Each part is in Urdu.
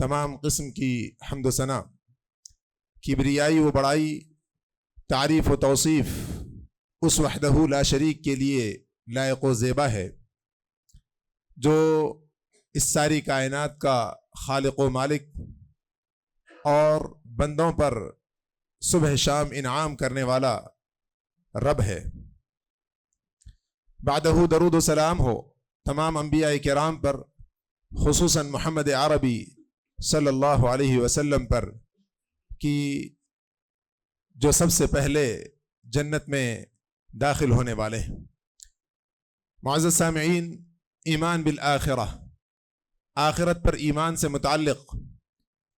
تمام قسم کی حمد و ثنا، کبریائی و بڑائی، تعریف و توصیف اس وحدہ لا شریک کے لیے لائق و زیبا ہے جو اس ساری کائنات کا خالق و مالک اور بندوں پر صبح شام انعام کرنے والا رب ہے۔ بعدہ درود و سلام ہو تمام انبیاء کرام پر، خصوصاً محمد عربی صلی اللہ علیہ وسلم پر کہ جو سب سے پہلے جنت میں داخل ہونے والے ہیں۔ معزز سامعین، ایمان بالآخرہ، آخرت پر ایمان سے متعلق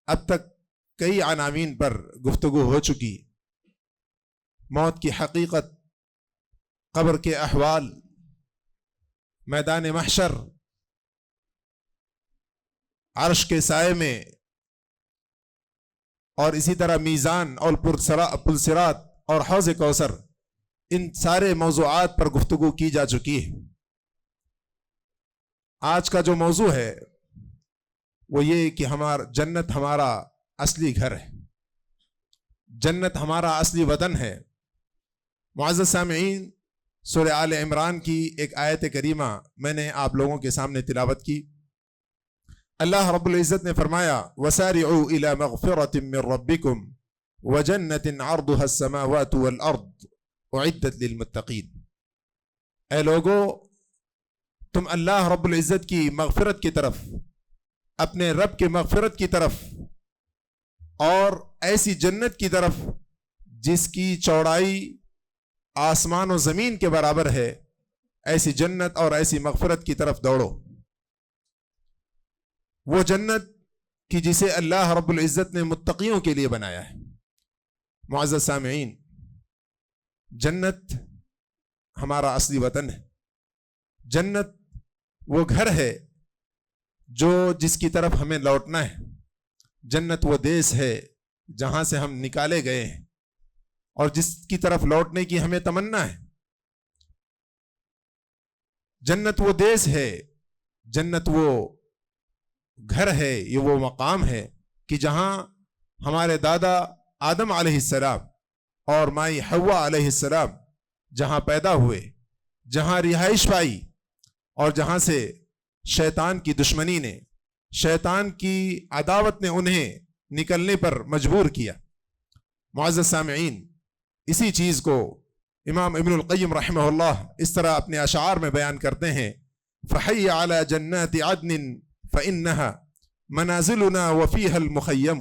اب تک کئی عناوین پر گفتگو ہو چکی۔ موت کی حقیقت، قبر کے احوال، میدان محشر، عرش کے سائے میں، اور اسی طرح میزان اور پلصراط اور حوض کوثر، ان سارے موضوعات پر گفتگو کی جا چکی ہے۔ آج کا جو موضوع ہے وہ یہ کہ جنت ہمارا اصلی گھر ہے، جنت ہمارا اصلی وطن ہے۔ معزز سامعین، سورہ آل عمران کی ایک آیت کریمہ میں نے آپ لوگوں کے سامنے تلاوت کی۔ اللہ رب العزت نے فرمایا وَسَارِعُوا إِلَى مَغْفِرَةٍ مِّن رَبِّكُمْ وَجَنَّةٍ عَرْضُهَا السَّمَاوَاتُ وَالْأَرْضُ أُعِدَّتْ لِلْمُتَّقِينَ۔ اے لوگو، تم اللہ رب العزت کی مغفرت کی طرف، اپنے رب کے مغفرت کی طرف اور ایسی جنت کی طرف جس کی چوڑائی آسمان و زمین کے برابر ہے، ایسی جنت اور ایسی مغفرت کی طرف دوڑو۔ وہ جنت کہ جسے اللہ رب العزت نے متقیوں کے لیے بنایا ہے۔ معزز سامعین، جنت ہمارا اصلی وطن ہے، جنت وہ گھر ہے جس کی طرف ہمیں لوٹنا ہے، جنت وہ دیس ہے جہاں سے ہم نکالے گئے ہیں اور جس کی طرف لوٹنے کی ہمیں تمنا ہے۔ جنت وہ دیس ہے، جنت وہ گھر ہے، یہ وہ مقام ہے کہ جہاں ہمارے دادا آدم علیہ السلام اور مائی حوا علیہ السلام جہاں پیدا ہوئے، جہاں رہائش پائی، اور جہاں سے شیطان کی دشمنی نے، شیطان کی عداوت نے انہیں نکلنے پر مجبور کیا۔ معزز سامعین، اسی چیز کو امام ابن القیم رحمہ اللہ اس طرح اپنے اشعار میں بیان کرتے ہیں، فحی علی جنات عدن فإنها منازلنا وفيها المخيم۔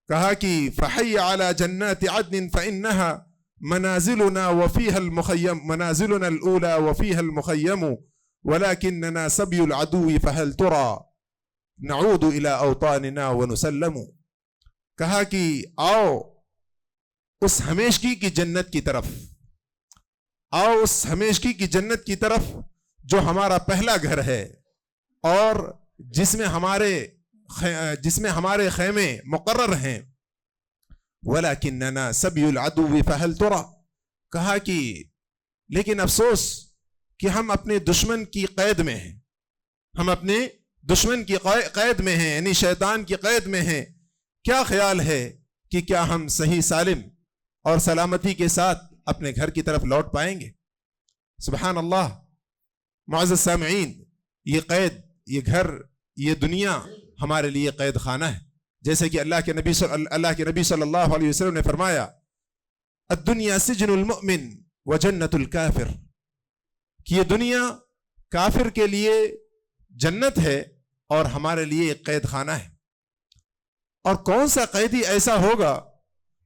کہا کہ فحی علی جنات عدن فإنها منازلنا وفيها المخيم، منازلنا الأولى وفيها المخيم ولكننا سبي العدو فهل ترى نعود إلى أوطاننا ونسلم۔ کہا کہ آؤ اس ہمیشگی کی جنت کی طرف، آؤ اس ہمیشگی کی جنت کی طرف جو ہمارا پہلا گھر ہے اور جس میں ہمارے خیمے مقرر ہیں۔ وَلَكِنَّنَا سَبْيُ الْعَدُوِّ فَهَلْ تُرَى۔ کہا کہ لیکن افسوس کہ ہم اپنے دشمن کی قید میں ہیں، ہم اپنے دشمن کی قید میں ہیں، یعنی شیطان کی قید میں ہیں۔ کیا خیال ہے کہ کیا ہم صحیح سالم اور سلامتی کے ساتھ اپنے گھر کی طرف لوٹ پائیں گے؟ سبحان اللہ۔ معزز سامعین، یہ قید، یہ گھر، یہ دنیا ہمارے لیے قید خانہ ہے، جیسے کہ اللہ کے نبی صلی اللہ علیہ وسلم نے فرمایا الدنیا سجن المؤمن وجنت الکافر، کہ یہ دنیا کافر کے لیے جنت ہے اور ہمارے لیے ایک قید خانہ ہے۔ اور کون سا قیدی ایسا ہوگا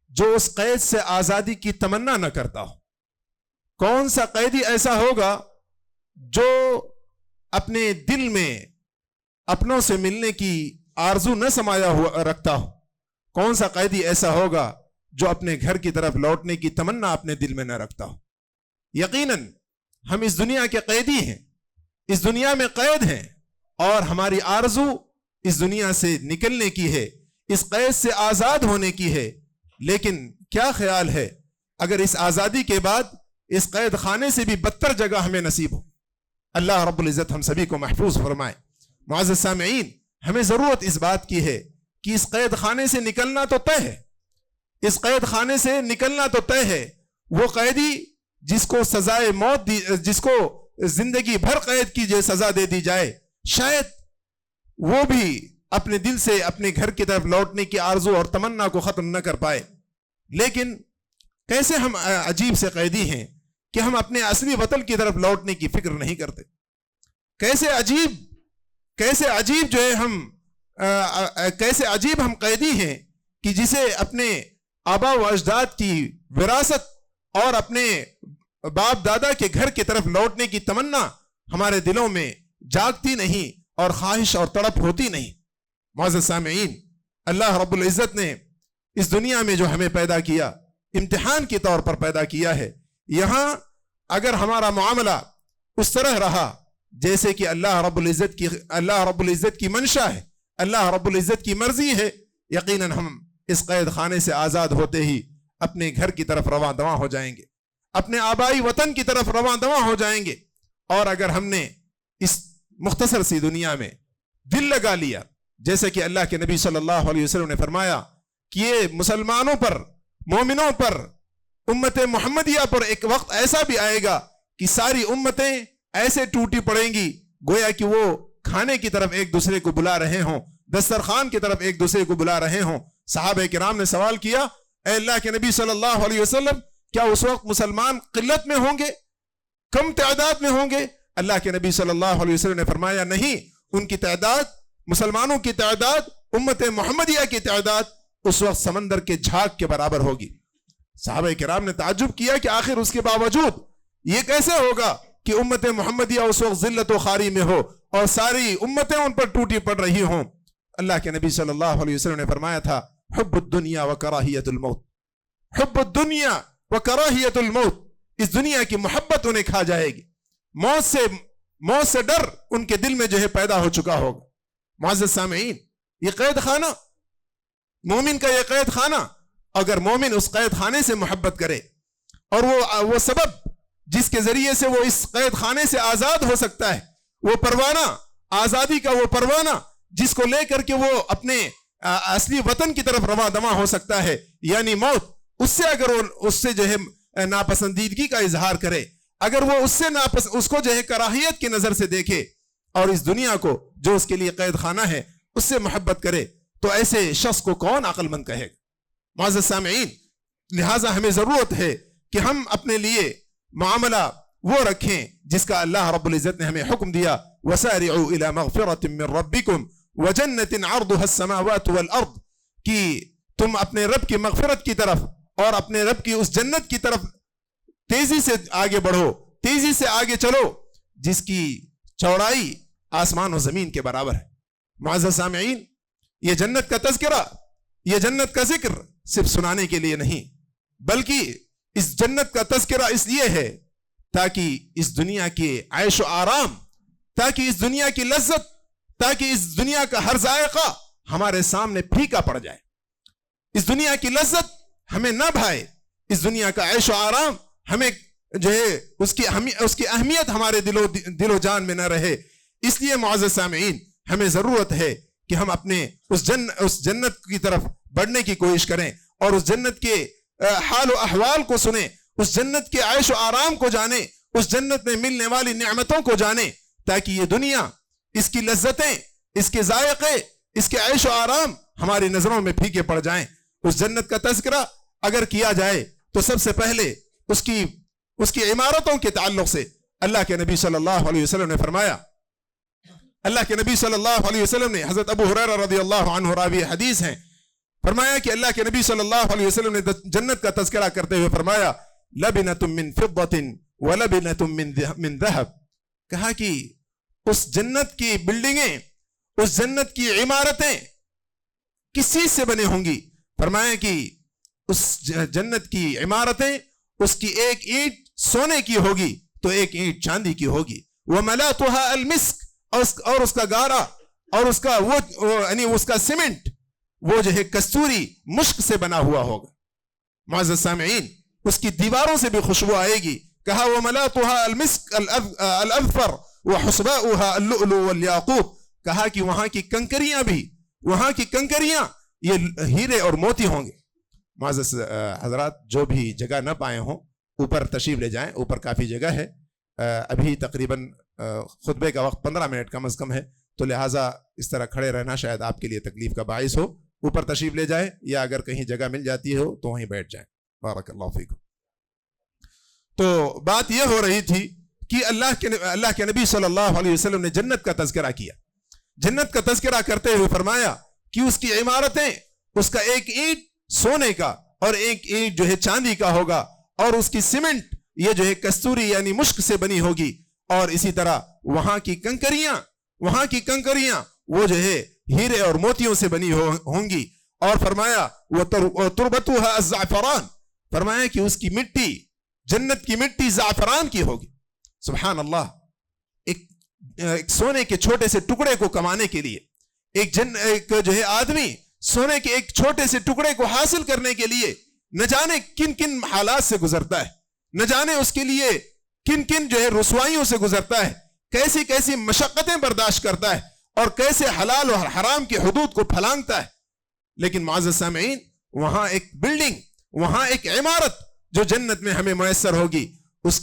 جو اس قید سے آزادی کی تمنا نہ کرتا ہو؟ کون سا قیدی ایسا ہوگا جو اپنے دل میں اپنوں سے ملنے کی آرزو نہ سمایا ہوا رکھتا ہو؟ کون سا قیدی ایسا ہوگا جو اپنے گھر کی طرف لوٹنے کی تمنا اپنے دل میں نہ رکھتا ہو؟ یقیناً ہم اس دنیا کے قیدی ہیں، اس دنیا میں قید ہیں، اور ہماری آرزو اس دنیا سے نکلنے کی ہے، اس قید سے آزاد ہونے کی ہے۔ لیکن کیا خیال ہے اگر اس آزادی کے بعد اس قید خانے سے بھی بدتر جگہ ہمیں نصیب ہو؟ اللہ رب العزت ہم سبھی کو محفوظ فرمائے۔ معزز سامعین، ہمیں ضرورت اس بات کی ہے کہ اس قید خانے سے نکلنا تو طے ہے، اس قید خانے سے نکلنا تو طے ہے۔ وہ قیدی جس کو سزائے موت جس کو زندگی بھر قید کی جو سزا دے دی جائے، شاید وہ بھی اپنے دل سے اپنے گھر کی طرف لوٹنے کی آرزو اور تمنا کو ختم نہ کر پائے۔ لیکن کیسے ہم عجیب سے قیدی ہیں کہ ہم اپنے اصلی وطن کی طرف لوٹنے کی فکر نہیں کرتے۔ کیسے عجیب جو ہے کیسے عجیب ہم قیدی ہیں کہ جسے اپنے آبا و اجداد کی وراثت اور اپنے باپ دادا کے گھر کی طرف لوٹنے کی تمنا ہمارے دلوں میں جاگتی نہیں اور خواہش اور تڑپ ہوتی نہیں۔ معزز سامعین، اللہ رب العزت نے اس دنیا میں جو ہمیں پیدا کیا امتحان کے طور پر پیدا کیا ہے۔ یہاں اگر ہمارا معاملہ اس طرح رہا جیسے کہ اللہ رب العزت کی منشا ہے، اللہ رب العزت کی مرضی ہے، یقیناً ہم اس قید خانے سے آزاد ہوتے ہی اپنے گھر کی طرف رواں دواں ہو جائیں گے، اپنے آبائی وطن کی طرف رواں دواں ہو جائیں گے۔ اور اگر ہم نے اس مختصر سی دنیا میں دل لگا لیا، جیسے کہ اللہ کے نبی صلی اللہ علیہ وسلم نے فرمایا کہ یہ مسلمانوں پر، مومنوں پر، امت محمدیہ پر ایک وقت ایسا بھی آئے گا کہ ساری امتیں ایسے ٹوٹی پڑیں گی گویا کہ وہ کھانے کی طرف ایک دوسرے کو بلا رہے ہوں، دسترخوان کی طرف ایک دوسرے کو بلا رہے ہوں۔ صحابہ کرام نے سوال کیا، اے اللہ کے نبی صلی اللہ علیہ وسلم، کیا اس وقت مسلمان قلت میں ہوں گے، کم تعداد میں ہوں گے؟ اللہ کے نبی صلی اللہ علیہ وسلم نے فرمایا نہیں، ان کی تعداد، مسلمانوں کی تعداد، امت محمدیہ کی تعداد اس وقت سمندر کے جھاگ کے برابر ہوگی۔ صحابہ کرام نے تعجب کیا کہ آخر اس کے باوجود یہ کیسے ہوگا کہ امت محمدیہ اس وقت ذلت و خواری میں ہو اور ساری امتیں ان پر ٹوٹی پڑ رہی ہوں۔ اللہ کے نبی صلی اللہ علیہ وسلم نے فرمایا تھا، حب الدنیا و کراہیت الموت، حب الدنیا و کراہیت الموت، اس دنیا کی محبت انہیں کھا جائے گی، موت سے ڈر ان کے دل میں جو ہے پیدا ہو چکا ہوگا۔ معزز سامعین، یہ قید خانہ، مومن کا یہ قید خانہ، اگر مومن اس قید خانے سے محبت کرے اور وہ سبب جس کے ذریعے سے وہ اس قید خانے سے آزاد ہو سکتا ہے، وہ پروانہ، آزادی کا وہ پروانہ جس کو لے کر کے وہ اپنے اصلی وطن کی طرف رواں دواں ہو سکتا ہے، یعنی موت، اس سے اگر وہ اس سے جو ہے ناپسندیدگی کا اظہار کرے، اگر وہ اس کو جو ہے کراہیت کی نظر سے دیکھے اور اس دنیا کو جو اس کے لیے قید خانہ ہے اس سے محبت کرے، تو ایسے شخص کو کون عقل مند کہے گا؟ معزز سامعین، لہٰذا ہمیں ضرورت ہے کہ ہم اپنے لیے معاملہ وہ رکھیں جس کا اللہ رب العزت نے ہمیں حکم دیا، وَسَارِعُوا إِلَى مَغْفِرَةٍ مِّن رَبِّكُمْ وَجَنَّةٍ عَرْضُهَا السَّمَاوَاتُ وَالْأَرْضِ، کہ تم اپنے رب کی مغفرت کی طرف اور اپنے رب کی اس جنت کی طرف تیزی سے آگے بڑھو، تیزی سے آگے چلو جس کی چوڑائی آسمان و زمین کے برابر ہے۔ معزز سامعین، یہ جنت کا تذکرہ، یہ جنت کا ذکر صرف سنانے کے لیے نہیں، بلکہ اس جنت کا تذکرہ اس لیے ہے تاکہ اس دنیا کے عیش و آرام، تاکہ اس دنیا کی لذت، تاکہ اس دنیا کا ہر ذائقہ ہمارے سامنے پھیکا پڑ جائے، اس دنیا کی لذت ہمیں نہ بھائے، اس دنیا کا عیش و آرام ہمیں جو ہے اس کی اہمیت ہمارے دل و جان میں نہ رہے۔ اس لیے معزز سامعین، ہمیں ضرورت ہے کہ ہم اپنے اس جنت کی طرف بڑھنے کی کوشش کریں اور اس جنت کے حال و احوال کو سنیں، اس جنت کے عیش و آرام کو جانیں، اس جنت میں ملنے والی نعمتوں کو جانیں، تاکہ یہ دنیا، اس کی لذتیں، اس کے ذائقے، اس کے عیش و آرام ہماری نظروں میں پھیکے پڑ جائیں۔ اس جنت کا تذکرہ اگر کیا جائے تو سب سے پہلے اس کی عمارتوں کے تعلق سے اللہ کے نبی صلی اللہ علیہ وسلم نے فرمایا، اللہ کے نبی صلی اللہ علیہ وسلم نے، حضرت ابو ہریرہ رضی اللہ عنہ راوی حدیث ہیں، فرمایا کہ اللہ کے نبی صلی اللہ علیہ وسلم نے جنت کا تذکرہ کرتے ہوئے فرمایا، لبنۃ من فضة ولبنۃ من ذهب، کہا کہ اس جنت کی بلڈنگیں، اس جنت کی عمارتیں کس چیز سے بنے ہوں گی؟ فرمایا کہ اس جنت کی عمارتیں، اس کی ایک اینٹ سونے کی ہوگی تو ایک اینٹ چاندی کی ہوگی، وملاطها المسک، اور اس کا گارا اور اس کا یعنی اس کا سیمنٹ وہ جو ہے کستوری مشک سے بنا ہوا ہوگا۔ معزز سامعین، اس کی دیواروں سے بھی خوشبو آئے گی، کہا وملاطها المسک الاظفر وحصباؤها اللؤلؤ والياقوت، کہا کہ وہاں کی کنکریاں یہ ہیرے اور موتی ہوں گے۔ معزز حضرات، جو بھی جگہ نہ پائے ہوں اوپر تشریف لے جائیں، اوپر کافی جگہ ہے۔ ابھی تقریباً خطبے کا وقت 15 منٹ کم از کم ہے، تو لہٰذا اس طرح کھڑے رہنا شاید آپ کے لیے تکلیف کا باعث ہو۔ اوپر تشریف لے جائیں، یا اگر کہیں جگہ مل جاتی ہو تو وہیں بیٹھ جائیں۔ بارک اللہ فیکم۔ تو بات یہ ہو رہی تھی کہ اللہ کے نبی صلی اللہ علیہ وسلم نے جنت کا تذکرہ کیا۔ جنت کا تذکرہ کرتے ہوئے فرمایا کہ اس کی عمارتیں، اس کا ایک اینٹ سونے کا اور ایک اینٹ جو ہے چاندی کا ہوگا، اور اس کی سیمنٹ یہ جو ہے کستوری یعنی مشک سے بنی ہوگی، اور اسی طرح وہاں کی کنکریاں وہ جو ہے ہیرے اور موتیوں سے بنی ہوں گی۔ اور فرمایا وَتُرْبَتُهَا الزَّعْفَرَانِ، فرمایا کہ اس کی مٹی، جنت کی مٹی زعفران کی ہوگی۔ سبحان اللہ، ایک سونے کے چھوٹے سے ٹکڑے کو کمانے کے لیے، ایک جو ہے آدمی سونے کے ایک چھوٹے سے ٹکڑے کو حاصل کرنے کے لیے نہ جانے کن کن حالات سے گزرتا ہے، نہ جانے اس کے لیے کن کن جو ہے رسوائیوں سے گزرتا ہے، کیسی کیسی مشقتیں برداشت کرتا ہے، اور کیسے حلال اور حرام کی حدود کو پھلانگتا ہے۔ لیکن معزز سامعین، وہاں ایک بلڈنگ، وہاں ایک عمارت جو جنت میں ہمیں میسر ہوگی، اس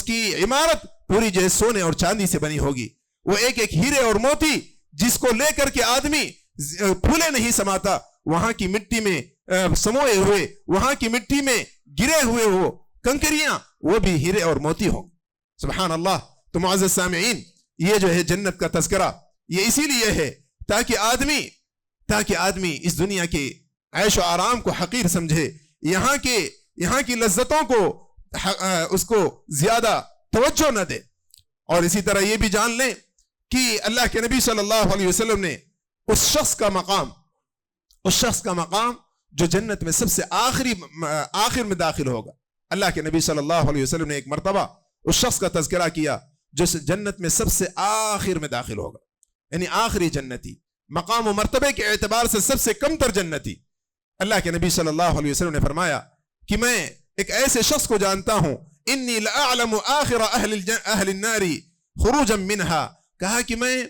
کی عمارت پوری جو ہے سونے اور چاندی سے بنی ہوگی۔ وہ ایک ایک ہیرے اور موتی جس کو لے کر کے آدمی پھولے نہیں سماتا، وہاں کی مٹی میں سموئے ہوئے، وہاں کی مٹی میں گرے ہوئے وہ کنکریاں، وہ بھی ہیرے اور موتی ہوں۔ سبحان اللہ۔ تو معزز سامعین، یہ جو ہے جنت کا تذکرہ یہ اسی لیے ہے تاکہ آدمی اس دنیا کے عیش و آرام کو حقیر سمجھے، یہاں کی لذتوں کو اس کو زیادہ توجہ نہ دے۔ اور اسی طرح یہ بھی جان لیں کہ اللہ کے نبی صلی اللہ علیہ وسلم نے اس شخص کا مقام جو جنت میں سب سے آخر میں داخل ہوگا۔ اللہ کے نبی صلی اللہ علیہ وسلم نے ایک مرتبہ اس شخص کا تذکرہ کیا جو جنت میں سب سے آخر میں داخل ہوگا، یعنی آخری جنتی، مقام و مرتبے کے اعتبار سے سب سے کم تر جنتی۔ اللہ کے نبی صلی اللہ علیہ وسلم نے فرمایا کہ میں ایک ایسے شخص کو جانتا ہوں، انی لأعلم آخر اہل النار خروجا منہا، کہا کہ میں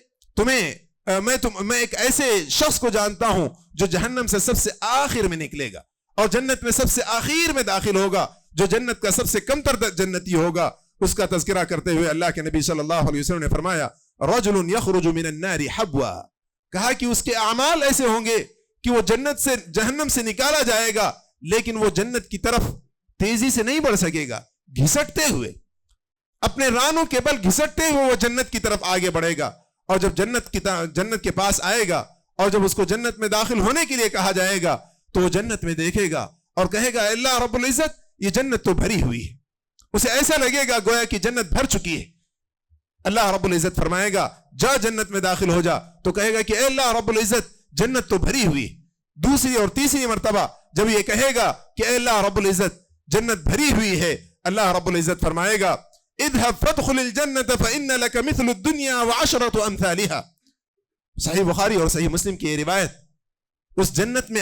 ایک ایسے شخص کو جانتا ہوں جو جہنم سے سب سے آخر میں نکلے گا اور جنت میں سب سے آخر میں داخل ہوگا، جو جنت کا سب سے کم تر جنتی ہوگا۔ اس کا تذکرہ کرتے ہوئے اللہ کے نبی صلی اللہ علیہ وسلم نے فرمایا رجل یخرج من النار حبوا، کہا کہ اس کے اعمال ایسے ہوں گے کہ وہ جہنم سے نکالا جائے گا، لیکن وہ جنت کی طرف تیزی سے نہیں بڑھ سکے گا، گھسٹتے ہوئے، اپنے رانوں کے بل گھسٹتے ہوئے وہ جنت کی طرف آگے بڑھے گا۔ اور جب جنت کے پاس آئے گا اور جب اس کو جنت میں داخل ہونے کے لیے کہا جائے گا تو وہ جنت میں دیکھے گا اور کہے گا اللہ رب العزت، یہ جنت تو بھری ہوئی ہے۔ اسے ایسا لگے گا گویا کہ جنت بھر چکی ہے۔ اللہ رب العزت فرمائے گا جا جنت میں داخل ہو جا، تو کہے گا کہ اے اللہ رب العزت، جنت تو بھری ہوئی ہے۔ دوسری اور تیسری مرتبہ جب یہ کہے گا کہ اے اللہ رب العزت، جنت بھری ہوئی ہے، اللہ رب العزت فرمائے گا اذهب فادخل الجنة فإن لك مثل الدنيا وعشرة أمثالها۔ صحیح بخاری اور صحیح مسلم کی یہ روایت اس جنت میں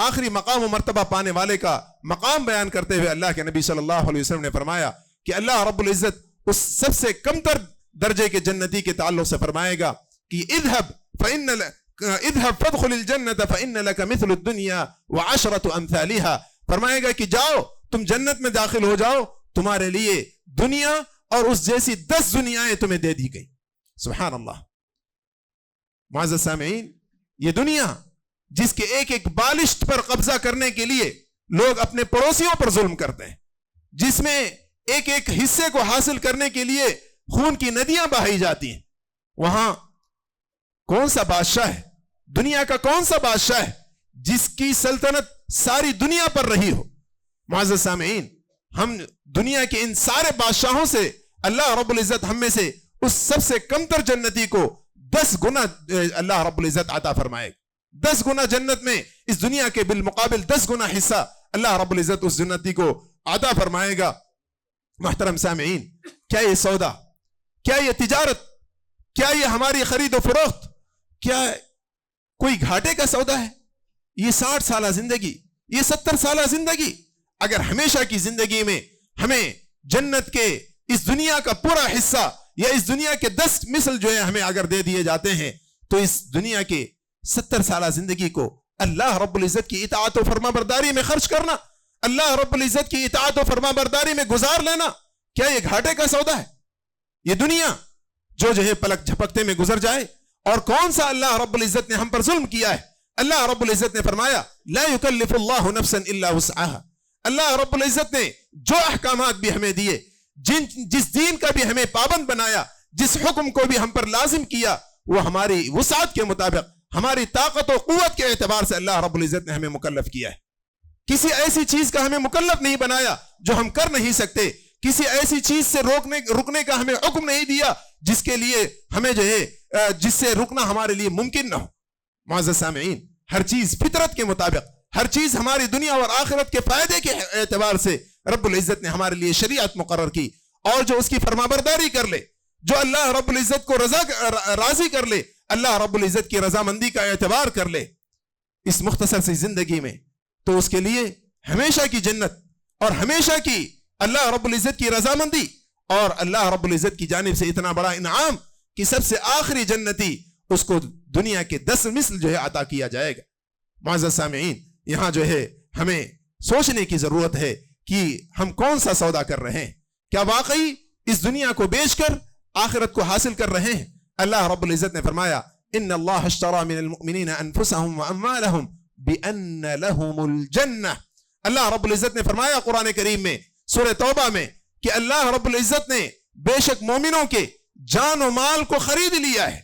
آخری مقام و مرتبہ پانے والے کا مقام بیان کرتے ہوئے اللہ کے نبی صلی اللہ علیہ وسلم نے فرمایا کہ اللہ رب العزت اس سب سے کم تر درجے کے جنتی کے تعلق سے فرمائے گا کہ اذهب فادخل الجنة فإن لك مثل الدنيا وعشرة أمثالها، فرمائے گا کہ جاؤ تم جنت میں داخل ہو جاؤ، تمہارے لیے دنیا اور اس جیسی 10 دنیایں تمہیں دے دی گئی۔ سبحان اللہ۔ معزز سامعین، یہ دنیا جس کے ایک ایک بالشت پر قبضہ کرنے کے لیے لوگ اپنے پڑوسیوں پر ظلم کرتے ہیں، جس میں ایک ایک حصے کو حاصل کرنے کے لیے خون کی ندیاں بہائی جاتی ہیں، وہاں کون سا بادشاہ ہے، دنیا کا کون سا بادشاہ ہے جس کی سلطنت ساری دنیا پر رہی ہو؟ معزز سامعین، ہم دنیا کے ان سارے بادشاہوں سے اللہ رب العزت ہم میں سے اس سب سے کم تر جنتی کو 10 گنا اللہ رب العزت عطا فرمائے، 10 گنا جنت میں اس دنیا کے بالمقابل 10 گنا حصہ اللہ رب العزت اس جنتی کو عطا فرمائے گا۔ محترم سامعین، کیا یہ سودا، کیا یہ تجارت، کیا یہ ہماری خرید و فروخت، کیا کوئی گھاٹے کا سودا ہے؟ یہ 60 سالہ زندگی، یہ 70 سالہ زندگی، اگر ہمیشہ کی زندگی میں ہمیں جنت کے اس دنیا کا پورا حصہ یا اس دنیا کے 10 مثل جو ہے ہمیں اگر دے دیے جاتے ہیں تو اس دنیا کے 70 سالہ زندگی کو اللہ رب العزت کی اطاعت و فرما برداری میں خرچ کرنا، اللہ رب العزت کی اطاعت و فرما برداری میں گزار لینا، کیا یہ گھاٹے کا سودا ہے؟ یہ دنیا جو ہے پلک جھپکتے میں گزر جائے. اور کون سا اللہ رب العزت نے ہم پر ظلم کیا ہے؟ اللہ رب العزت نے فرمایا لا یکلف اللہ نفسا الا وسعها. اللہ رب العزت نے جو احکامات بھی ہمیں دیے، جس دین کا بھی ہمیں پابند بنایا، جس حکم کو بھی ہم پر لازم کیا، وہ ہماری وسعت کے مطابق، ہماری طاقت و قوت کے اعتبار سے اللہ رب العزت نے ہمیں مکلف کیا ہے. کسی ایسی چیز کا ہمیں مکلف نہیں بنایا جو ہم کر نہیں سکتے، کسی ایسی چیز سے رکنے کا ہمیں حکم نہیں دیا جس کے لیے ہمیں جو ہے جس سے رکنا ہمارے لیے ممکن نہ ہو. معزز سامعین، ہر چیز فطرت کے مطابق، ہر چیز ہماری دنیا اور آخرت کے فائدے کے اعتبار سے رب العزت نے ہمارے لیے شریعت مقرر کی. اور جو اس کی فرمانبرداری کر لے، جو اللہ رب العزت کو راضی کر لے، اللہ رب العزت کی رضامندی کا اعتبار کر لے اس مختصر سی زندگی میں، تو اس کے لیے ہمیشہ کی جنت اور ہمیشہ کی اللہ رب العزت کی رضامندی اور اللہ رب العزت کی جانب سے اتنا بڑا انعام کہ سب سے آخری جنتی اس کو دنیا کے 10 مثل جو ہے عطا کیا جائے گا. معزز سامعین، یہاں جو ہے ہمیں سوچنے کی ضرورت ہے کہ ہم کون سا سودا کر رہے ہیں. کیا واقعی اس دنیا کو بیچ کر آخرت کو حاصل کر رہے ہیں؟ اللہ رب العزت نے فرمایا ان اللہ اشترى من المؤمنین انفسهم واموالهم بان لهم الجنہ. اللہ رب العزت نے فرمایا قرآن کریم میں سورہ توبہ میں کہ اللہ رب العزت نے بے شک مومنوں کے جان و مال کو خرید لیا ہے.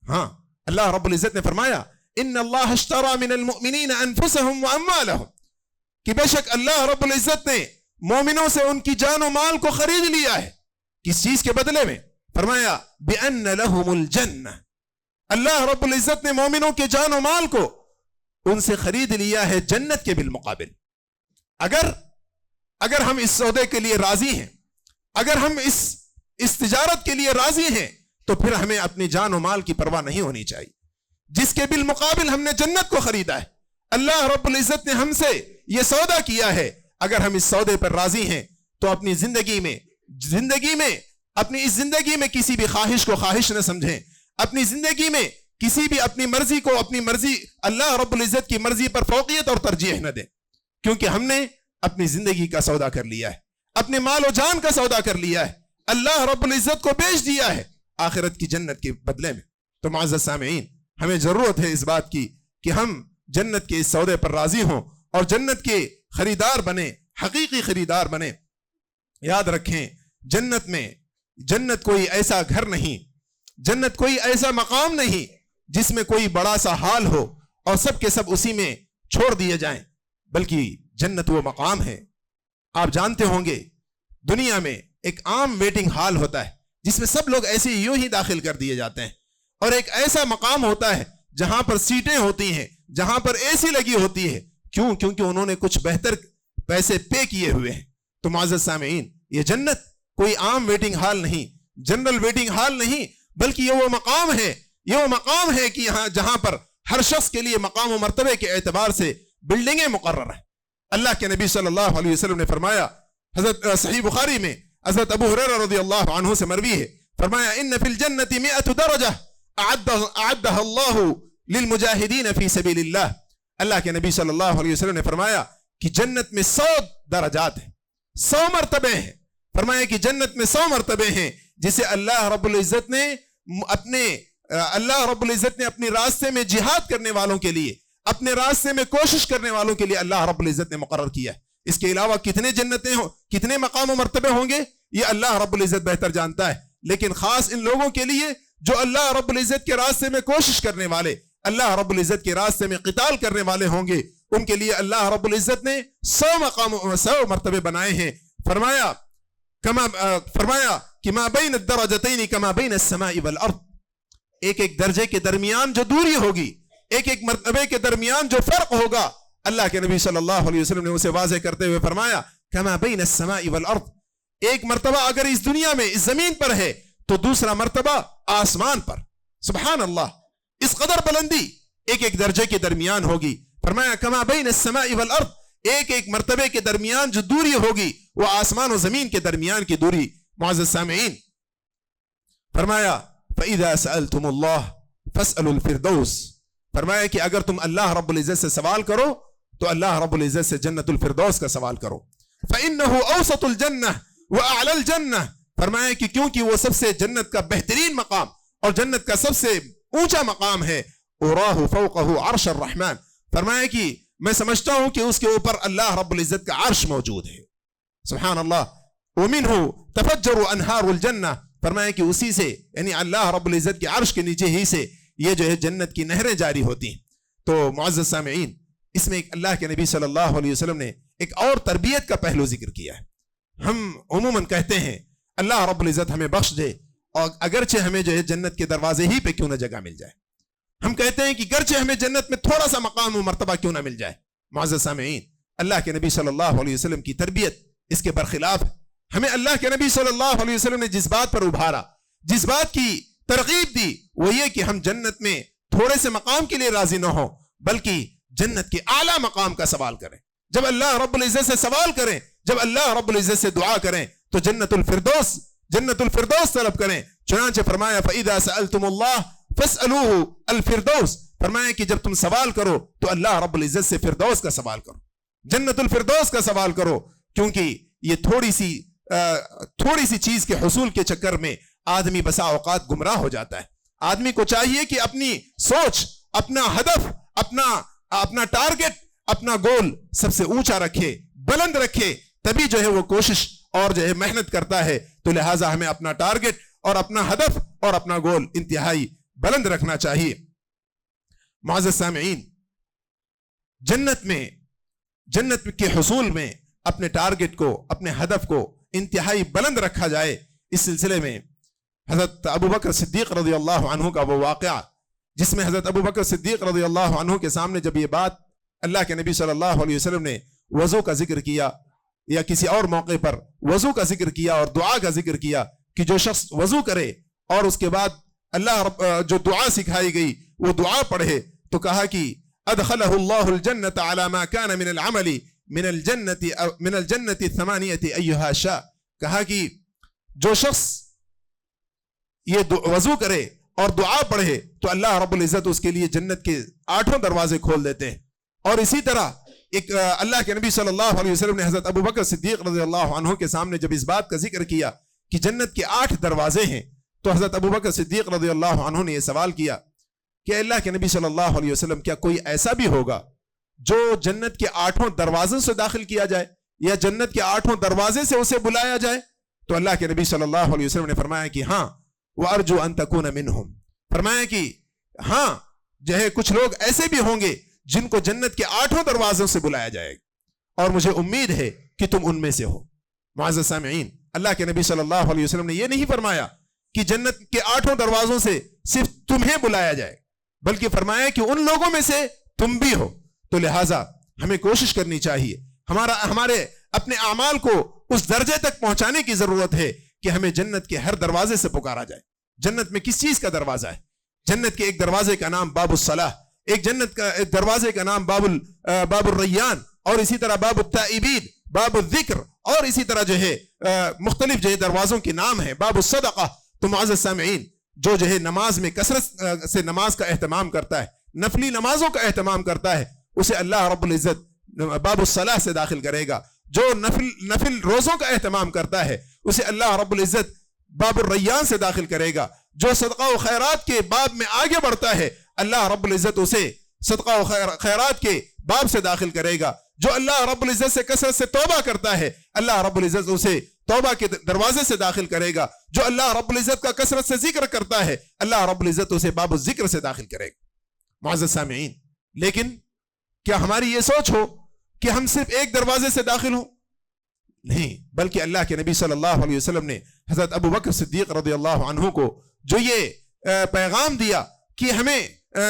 ہاں، اللہ رب العزت نے فرمایا ان اللہ اشترى من المؤمنین انفسهم واموالهم کہ بے شک اللہ رب العزت نے مومنوں سے ان کی جان و مال کو خرید لیا ہے. کس چیز کے بدلے میں؟ فرمایا بِأَنَّ لَهُمُ الْجَنَّةِ. اللہ رب العزت نے مومنوں کے جان و مال کو ان سے خرید لیا ہے جنت کے بالمقابل. اگر ہم اس سودے کے لیے راضی ہیں، اگر ہم اس تجارت کے لیے راضی ہیں، تو پھر ہمیں اپنی جان و مال کی پرواہ نہیں ہونی چاہیے جس کے بالمقابل ہم نے جنت کو خریدا ہے. اللہ رب العزت نے ہم سے یہ سودا کیا ہے. اگر ہم اس سودے پر راضی ہیں تو اپنی زندگی میں اپنی اس زندگی میں کسی بھی خواہش کو خواہش نہ سمجھیں، اپنی زندگی میں کسی بھی اپنی مرضی کو اپنی مرضی اللہ رب العزت کی مرضی پر فوقیت اور ترجیح نہ دیں، کیونکہ ہم نے اپنی زندگی کا سودا کر لیا ہے، اپنے مال و جان کا سودا کر لیا ہے، اللہ رب العزت کو بیچ دیا ہے آخرت کی جنت کے بدلے میں. تو معزز سامعین، ہمیں ضرورت ہے اس بات کی کہ ہم جنت کے اس سودے پر راضی ہوں اور جنت کے خریدار بنے، حقیقی خریدار بنے. یاد رکھیں، جنت کوئی ایسا گھر نہیں، جنت کوئی ایسا مقام نہیں جس میں کوئی بڑا سا حال ہو اور سب کے سب اسی میں چھوڑ دیے جائیں، بلکہ جنت وہ مقام ہے. آپ جانتے ہوں گے دنیا میں ایک عام ویٹنگ ہال ہوتا ہے جس میں سب لوگ ایسے یوں ہی داخل کر دیے جاتے ہیں، اور ایک ایسا مقام ہوتا ہے جہاں پر سیٹیں ہوتی ہیں، جہاں پر اے سی لگی ہوتی ہے. کیوں؟ کیونکہ انہوں نے کچھ بہتر پیسے پے کیے ہوئے ہیں. تو معزز سامعین، یہ جنت کوئی عام ویٹنگ ہال نہیں، جنرل ویٹنگ ہال نہیں، بلکہ یہ وہ مقام ہے کہ جہاں پر ہر شخص کے لیے مقام و مرتبے کے اعتبار سے بلڈنگیں مقرر ہیں. اللہ کے نبی صلی اللہ علیہ وسلم نے فرمایا، حضرت صحیح بخاری میں حضرت ابو ہریرہ رضی اللہ عنہ سے مروی ہے، فرمایا ان فی الجنت 100 درجہ اعدها اللہ للمجاہدین فی سبیل اللہ. اللہ کے نبی صلی اللہ علیہ وسلم نے فرمایا کہ جنت میں 100 درجات ہیں، 100 مرتبے ہیں. فرمایا کہ جنت میں 100 مرتبے ہیں جسے اللہ رب العزت نے اپنے راستے میں جہاد کرنے والوں کے لیے، اپنے راستے میں کوشش کرنے والوں کے لیے اللہ رب العزت نے مقرر کیا ہے. اس کے علاوہ کتنے مقام و مرتبے ہوں گے یہ اللہ رب العزت بہتر جانتا ہے، لیکن خاص ان لوگوں کے لیے جو اللہ رب العزت کے راستے میں کوشش کرنے والے، اللہ رب العزت کے راستے میں قتال کرنے والے ہوں گے، ان کے لیے اللہ رب العزت نے 100 مرتبے بنائے ہیں. فرمایا کہ ما بین الدرجتین کما بین السماء والارض. ایک درجے کے درمیان جو دوری ہوگی، ایک مرتبے کے درمیان جو فرق ہوگا، اللہ کے نبی صلی اللہ علیہ وسلم نے اسے واضح کرتے ہوئے فرمایا کما بین السماء والارض. ایک مرتبہ اگر اس دنیا میں اس زمین پر ہے تو دوسرا مرتبہ آسمان پر. سبحان اللہ، اس قدر بلندی ایک درجے کے درمیان ہوگی. فرمایا کما بین السماء والارض، ایک مرتبے کے درمیان جو دوری ہوگی وہ آسمان و زمین کے درمیان کی دوری. معزز سامعین، فرمایا فَإِذَا سَأَلْتُمُ اللَّهَ فَاسْأَلُوا الْفِرْدَوْسِ، فرمایا کہ اگر تم اللہ رب العزت سے سوال کرو تو اللہ رب العزت سے جنت الفردوس کا سوال کرو. فَإِنَّهُ أَوْسَطُ الْجَنَّةِ وَأَعْلَى الْجَنَّةِ، فرمایا کہ کیونکہ وہ سب سے جنت کا بہترین مقام اور جنت کا سب سے اونچا مقام ہے. اُرَاهُ فَوْقَهُ عَرْشَ الرَّحْمَنِ، فرمایا کہ میں سمجھتا ہوں کہ اس کے اوپر اللہ رب العزت کا عرش موجود ہے. سبحان اللہ. وَمِنْهُ تَفَجَّرُ أَنْهَارُ الْجَنَّةِ، فرمایا کہ اسی سے یعنی اللہ رب العزت کے عرش کے نیچے ہی سے یہ جو ہے جنت کی نہریں جاری ہوتی ہیں. تو معزز سامعین، اس میں ایک اللہ کے نبی صلی اللہ علیہ وسلم نے ایک اور تربیت کا پہلو ذکر کیا ہے. ہم عموماً کہتے ہیں اللہ رب العزت ہمیں بخش دے اور اگرچہ ہمیں جو ہے جنت کے دروازے ہی پہ کیوں نہ جگہ مل جائے. ہم کہتے ہیں کہ گرچہ ہمیں جنت میں تھوڑا سا مقام و مرتبہ کیوں نہ مل جائے. معزز سامعین، اللہ کے نبی صلی اللہ علیہ وسلم کی تربیت اس کے برخلاف ہے. ہمیں اللہ کے نبی صلی اللہ علیہ وسلم نے جس بات پر ابھارا، جس بات کی ترغیب دی، وہ یہ کہ ہم جنت میں تھوڑے سے مقام کے لیے راضی نہ ہوں بلکہ جنت کے اعلیٰ مقام کا سوال کریں. جب اللہ رب العزت سے سوال کریں، جب اللہ رب العزت سے دعا کریں تو جنت الفردوس طلب کریں. چنانچہ فرمایا فَإِذَا سَأَلْتُمُ اللَّهَ فَاسْأَلُوهُ الْفِرْدَوْسِ، فرمایا کہ جب تم سوال کرو تو اللہ رب العزت سے فردوس کا سوال کرو، جنت الفردوس کا سوال کرو. کیونکہ یہ تھوڑی سی چیز کے حصول کے چکر میں آدمی بسا اوقات گمراہ ہو جاتا ہے. آدمی کو چاہیے کہ اپنی سوچ، اپنا ہدف، اپنا ٹارگٹ، اپنا گول سب سے اونچا رکھے، بلند رکھے، تبھی جو ہے وہ کوشش اور جو ہے محنت کرتا ہے. تو لہٰذا ہمیں اپنا ٹارگٹ اور اپنا ہدف اور اپنا گول انتہائی بلند رکھنا چاہیے. معزز سامعین، جنت کے حصول میں اپنے ٹارگٹ کو، اپنے ہدف کو انتہائی بلند رکھا جائے. اس سلسلے میں حضرت ابو بکر صدیق رضی اللہ عنہ کا وہ واقعہ جس میں حضرت ابو بکر صدیق رضی اللہ عنہ کے سامنے جب یہ بات اللہ کے نبی صلی اللہ علیہ وسلم نے وضو کا ذکر کیا یا کسی اور موقع پر وضو کا ذکر کیا اور دعا کا ذکر کیا کہ جو شخص وضو کرے اور اس کے بعد اللہ جو دعا سکھائی گئی وہ دعا پڑھے تو کہا کہ ادخلہ اللہ الجنت علی ما کان من العمل من الجنت الثمانیت ایہا شاء. کہا کہ جو شخص یہ وضو کرے اور دعا پڑھے تو اللہ رب العزت اس کے لیے جنت کے 8 دروازے کھول دیتے ہیں. اور اسی طرح ایک اللہ کے نبی صلی اللہ علیہ وسلم نے حضرت ابو بکر صدیق رضی اللہ عنہ کے سامنے جب اس بات کا ذکر کیا کہ جنت کے 8 دروازے ہیں تو حضرت ابو بکر صدیق رضی اللہ عنہ نے یہ سوال کیا کہ اللہ کے نبی صلی اللہ علیہ وسلم کیا کوئی ایسا بھی ہوگا جو جنت کے 8 دروازوں سے داخل کیا جائے یا جنت کے 8 دروازے سے اسے بلایا جائے؟ تو اللہ کے نبی صلی اللہ علیہ وسلم نے فرمایا کہ ہاں، وَأَرْجُو أَن تَكُونَ مِنْهُمْ، فرمایا کہ ہاں جو ہے کچھ لوگ ایسے بھی ہوں گے جن کو جنت کے 8 دروازوں سے بلایا جائے گا اور مجھے امید ہے کہ تم ان میں سے ہو. معزز سامعین، اللہ کے نبی صلی اللہ علیہ وسلم نے یہ نہیں فرمایا کہ جنت کے 8 دروازوں سے صرف تمہیں بلایا جائے بلکہ فرمایا کہ ان لوگوں میں سے تم بھی ہو. تو لہٰذا ہمیں کوشش کرنی چاہیے، ہمارے اپنے اعمال کو اس درجے تک پہنچانے کی ضرورت ہے کہ ہمیں جنت کے ہر دروازے سے پکارا جائے. جنت میں کس چیز کا دروازہ ہے؟ جنت کے ایک دروازے کا نام باب الصلاح، ایک دروازے کا نام باب الریان، اور اسی طرح باب التائبین، باب الذکر، اور اسی طرح جو ہے مختلف جو ہے دروازوں کے نام ہیں، باب الصدقہ. تو معزز سامعین، جو ہے نماز میں کثرت سے نماز کا اہتمام کرتا ہے، نفلی نمازوں کا اہتمام کرتا ہے، اسے اللہ رب العزت باب الصلاح سے داخل کرے گا. جو نفل روزوں کا اہتمام کرتا ہے اسے اللہ رب العزت باب الریان سے داخل کرے گا. جو صدقہ و خیرات کے باب میں آگے بڑھتا ہے اللہ رب العزت اسے صدقہ و خیرات کے باب سے داخل کرے گا. جو اللہ رب العزت سے کثرت سے توبہ کرتا ہے اللہ رب العزت اسے توبہ کے دروازے سے داخل کرے گا. جو اللہ رب العزت کا کثرت سے ذکر کرتا ہے اللہ رب العزت اسے باب الذکر سے داخل کرے گا. معزز سامعین، لیکن کیا ہماری یہ سوچ ہو کہ ہم صرف ایک دروازے سے داخل ہوں؟ نہیں، بلکہ اللہ کے نبی صلی اللہ علیہ وسلم نے حضرت ابو بکر صدیق رضی اللہ عنہ کو جو یہ پیغام دیا کہ ہمیں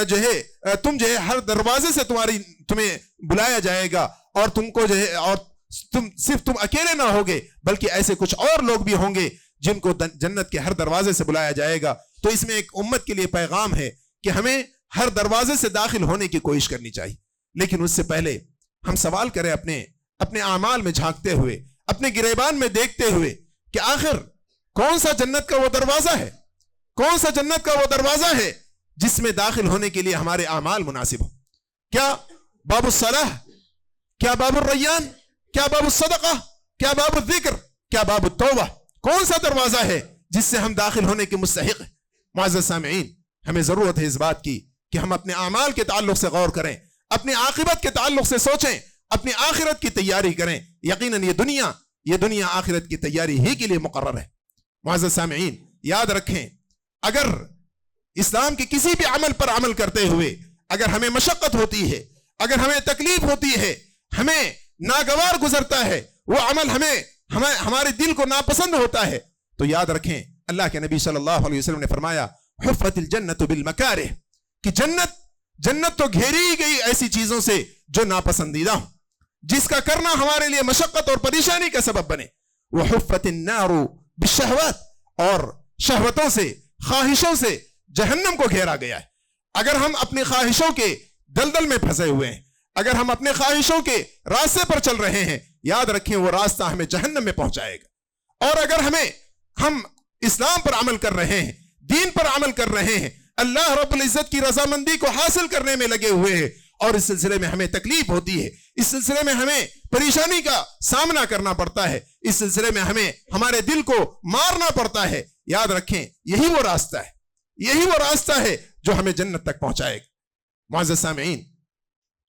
جو ہے تم جو ہے ہر دروازے سے تمہیں بلایا جائے گا اور تم کو جو ہے اور صرف تم اکیلے نہ ہوگے بلکہ ایسے کچھ اور لوگ بھی ہوں گے جن کو جنت کے ہر دروازے سے بلایا جائے گا. تو اس میں ایک امت کے لیے پیغام ہے کہ ہمیں ہر دروازے سے داخل ہونے کی کوشش کرنی چاہیے. لیکن اس سے پہلے ہم سوال کریں اپنے اعمال میں جھانکتے ہوئے، اپنے گریبان میں دیکھتے ہوئے کہ آخر کون سا جنت کا وہ دروازہ ہے کون سا جنت کا وہ دروازہ ہے جس میں داخل ہونے کے لیے ہمارے اعمال مناسب ہو؟ کیا باب الصلاح؟ کیا باب الریان؟ کیا باب الصدقہ؟ کیا باب الذکر؟ کیا باب التوبہ؟ کون سا دروازہ ہے جس سے ہم داخل ہونے کے مستحق ہیں؟ معزز سامعین، ہمیں ضرورت ہے اس بات کی کہ ہم اپنے اعمال کے تعلق سے غور کریں، اپنی عاقبت کے تعلق سے سوچیں، اپنی آخرت کی تیاری کریں۔ یقیناً یہ دنیا آخرت کی تیاری ہی کے لیے مقرر ہے۔ معزز سامعین، یاد رکھیں، اگر اسلام کے کسی بھی عمل پر عمل کرتے ہوئے اگر ہمیں مشقت ہوتی ہے، اگر ہمیں تکلیف ہوتی ہے، ہمیں ناگوار گزرتا ہے، وہ عمل ہمارے دل کو ناپسند ہوتا ہے، تو یاد رکھیں اللہ کے نبی صلی اللہ علیہ وسلم نے فرمایا حفت الجنت بالمکارہ، کہ جنت تو گھیری گئی ایسی چیزوں سے جو ناپسندیدہ ہوں، جس کا کرنا ہمارے لیے مشقت اور پریشانی کا سبب بنے۔ وحفت النار بالشہوات، اور شہوتوں سے، خواہشوں سے جہنم کو گھیرا گیا ہے۔ اگر ہم اپنی خواہشوں کے دلدل میں پھنسے ہوئے ہیں، اگر ہم اپنے خواہشوں کے راستے پر چل رہے ہیں، یاد رکھیں وہ راستہ ہمیں جہنم میں پہنچائے گا۔ اور اگر ہم اسلام پر عمل کر رہے ہیں، دین پر عمل کر رہے ہیں، اللہ رب العزت کی رضامندی کو حاصل کرنے میں لگے ہوئے ہیں، اور اس سلسلے میں ہمیں تکلیف ہوتی ہے، اس سلسلے میں ہمیں پریشانی کا سامنا کرنا پڑتا ہے، اس سلسلے میں ہمیں ہمارے دل کو مارنا پڑتا ہے، یاد رکھیں یہی وہ راستہ ہے جو ہمیں جنت تک پہنچائے گا۔ معزز سامعین،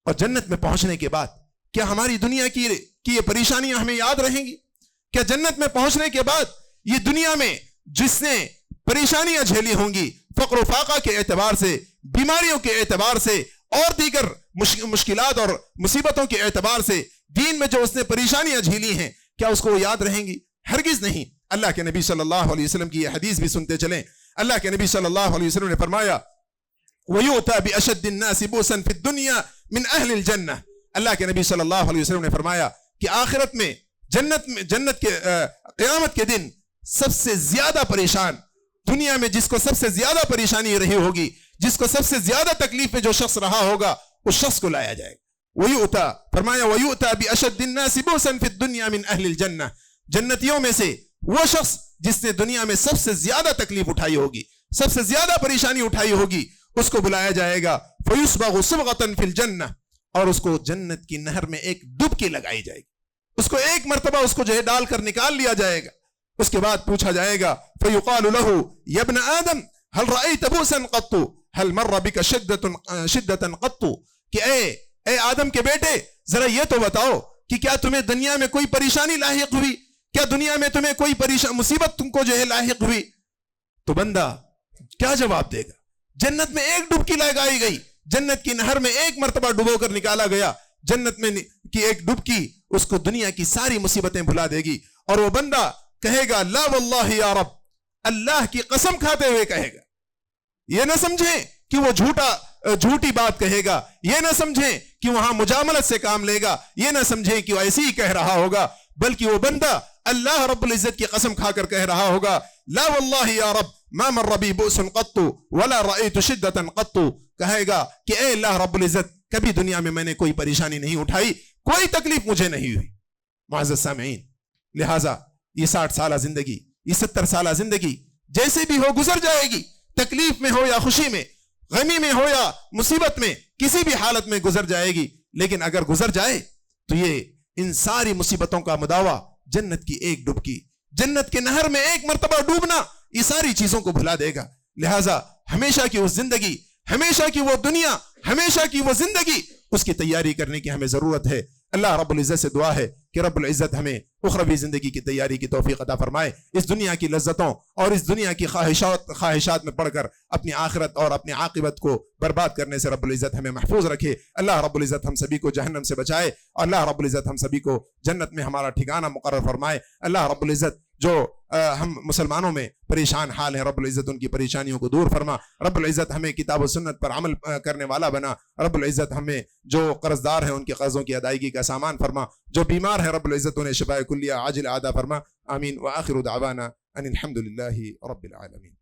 اور جنت میں پہنچنے کے بعد کیا ہماری دنیا کی یہ پریشانیاں ہمیں یاد رہیں گی؟ کیا جنت میں پہنچنے کے بعد یہ دنیا میں جس نے پریشانیاں جھیلی ہوں گی، فقر و فاقہ کے اعتبار سے، بیماریوں کے اعتبار سے، اور دیگر مشکلات اور مصیبتوں کے اعتبار سے دین میں جو اس نے پریشانیاں جھیلی ہیں، کیا اس کو وہ یاد رہیں گی؟ ہرگز نہیں۔ اللہ کے نبی صلی اللہ علیہ وسلم کی یہ حدیث بھی سنتے چلیں۔ اللہ کے نبی صلی اللہ علیہ وسلم نے فرمایا وَيُؤْتَى بِأَشَدِّ النَّاسِ بُؤْسًا فِي الدُّنْيَا مِنْ أَهْلِ الْجَنَّةِ، اللہ کے نبی صلی اللہ علیہ وسلم نے فرمایا کہ آخرت میں جنت کے قیامت کے دن سب سے زیادہ پریشان، دنیا میں جس کو سب سے زیادہ پریشانی رہی ہوگی، جس کو سب سے زیادہ تکلیف میں جو شخص رہا ہوگا، اس شخص کو لایا جائے گا۔ فرمایا وَيُؤْتَى بِأَشَدِّ النَّاسِ بُؤْسًا فِي الدُّنْيَا مِنْ أَهْلِ الْجَنَّةِ، جنتیوں میں سے وہ شخص جس نے دنیا میں سب سے زیادہ تکلیف اٹھائی ہوگی، سب سے زیادہ پریشانی اٹھائی ہوگی، اس کو بلایا جائے گا۔ فَيُسْبَغُ صُبْغَةً فِي الْجَنَّةِ، اور اس کو جنت کی نہر میں ایک ڈبکی لگائی جائے گی، اس کو ایک مرتبہ اس کو جو ہے ڈال کر نکال لیا جائے گا۔ اس کے بعد پوچھا جائے گا فَيُقَالُ لَهُ يَا ابْنَ آدَمَ هَلْ رَأَيْتَ بُؤْسًا قَطُّ هَلْ مَرَّ بِكَ شِدَّةً قَطُّ، کہ اے آدم کے بیٹے ذرا یہ تو بتاؤ کہ کیا تمہیں دنیا میں کوئی پریشانی لاحق ہوئی؟ کیا دنیا میں تمہیں کوئی مصیبت تم کو جو ہے لاحق ہوئی؟ تو بندہ کیا جواب دے گا؟ جنت میں ایک ڈبکی لگائی گئی، جنت کی نہر میں ایک مرتبہ ڈبو کر نکالا گیا، جنت میں کی ایک ڈبکی اس کو دنیا کی ساری مصیبتیں بھلا دے گی، اور وہ بندہ کہے گا لا واللہ یا رب، اللہ کی قسم کھاتے ہوئے کہے گا۔ یہ نہ سمجھیں کہ وہ جھوٹی بات کہے گا، یہ نہ سمجھیں کہ وہاں مجاملت سے کام لے گا، یہ نہ سمجھیں کہ وہ ایسے ہی کہہ رہا ہوگا، بلکہ وہ بندہ اللہ رب العزت کی قسم کھا کر کہہ رہا ہوگا لا واللہ یا رب ما مر بی بؤس قط ولا رأیت شدۃ قط، کہے گا کہ اے اللہ رب العزت کبھی دنیا میں میں نے کوئی پریشانی نہیں اٹھائی، کوئی تکلیف مجھے نہیں ہوئی۔ معزز سامعین، لہٰذا یہ 60 سالہ زندگی، یہ 70 سالہ زندگی جیسے بھی ہو گزر جائے گی، تکلیف میں ہو یا خوشی میں، غمی میں ہو یا مصیبت میں، کسی بھی حالت میں گزر جائے گی، لیکن اگر گزر جائے تو یہ ان ساری مصیبتوں کا مداوع جنت کی ایک ڈبکی، جنت کے نہر میں ایک مرتبہ ڈوبنا، یہ ساری چیزوں کو بھلا دے گا۔ لہٰذا ہمیشہ کی وہ زندگی، ہمیشہ کی وہ دنیا، ہمیشہ کی وہ زندگی، اس کی تیاری کرنے کی ہمیں ضرورت ہے۔ اللہ رب العزت سے دعا ہے کہ رب العزت ہمیں اخروی زندگی کی تیاری کی توفیق عطا فرمائے، اس دنیا کی لذتوں اور اس دنیا کی خواہشات میں پڑھ کر اپنی آخرت اور اپنی عاقبت کو برباد کرنے سے رب العزت ہمیں محفوظ رکھے۔ اللہ رب العزت ہم سبھی کو جہنم سے بچائے، اور اللہ رب العزت ہم سبھی کو جنت میں ہمارا ٹھکانہ مقرر فرمائے۔ اللہ رب العزت جو ہم مسلمانوں میں پریشان حال ہیں، رب العزت ان کی پریشانیوں کو دور فرما۔ رب العزت ہمیں کتاب و سنت پر عمل کرنے والا بنا۔ رب العزت ہمیں جو قرض دار ہیں ان کے قرضوں کی ادائیگی کا سامان فرما، جو بیمار ہیں رب العزت انہیں شفاء کلیہ عاجل عطا فرما۔ آمین۔ وآخر دعوانا ان الحمد للہ رب العالمین۔